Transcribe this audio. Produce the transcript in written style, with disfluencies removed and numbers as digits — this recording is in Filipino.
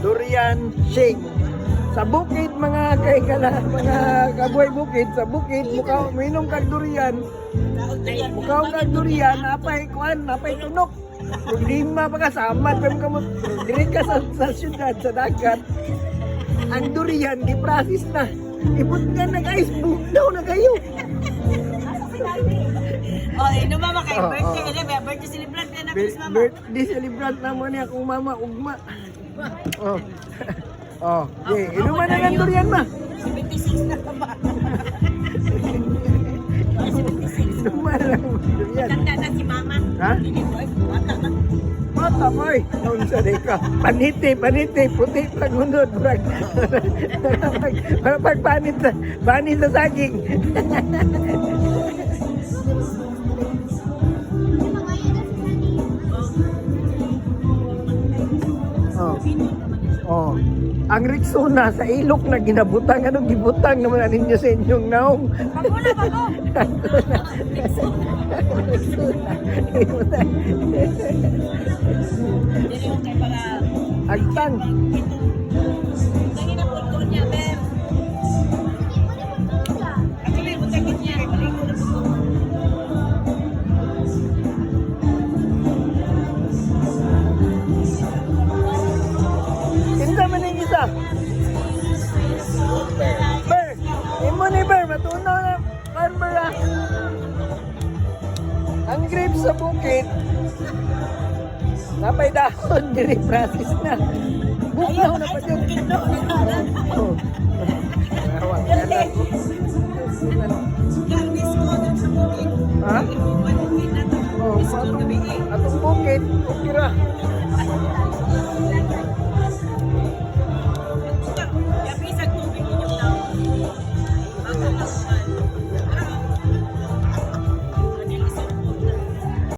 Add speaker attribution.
Speaker 1: durian shake. Sa bukid mga mga kabuhay bukid, sa bukid mukaw minom kag durian. Mukaw kag durian napay kuan, napay tunok. Kung lima pa kasama kamot diri ka sa syudad sa dagat. Ang durian di process na. Ibut nga nag-iceberg daw na kayo.
Speaker 2: Oh, ino mama kay birthday ele, birthday celebrant na na mama.
Speaker 1: Birthday celebrant na mo ni akong mama ugma. Oh. Oh, inuman na ng durian ma.
Speaker 2: 76 na ka ba? 76.
Speaker 1: Inuman na ng durian.
Speaker 2: Tanda na si mama.
Speaker 1: Ha?
Speaker 2: Bata na.
Speaker 1: Bata boy. Noon sa deka. Paniti, puti pagunod. Pagpanit sa saging. Oh. Ang Rexona sa ilok na ginabutang, anong gibutang naman ninyo sa inyong naong?
Speaker 2: Bago. Dili yung kay para
Speaker 1: Agtang.
Speaker 2: Tangin na pulko niya, Bem. Actually, butangin niya. Maligo na pulko.
Speaker 1: Kinsa man yung isa? Ber, imo ni Ber, matunaw na farmer ah. Ang grapes sa bukid, napay dahon, diri process na. Bukaw na pa dyan. Oh. Awang ka lang. Ha? Oh, atong bukid, okay ra.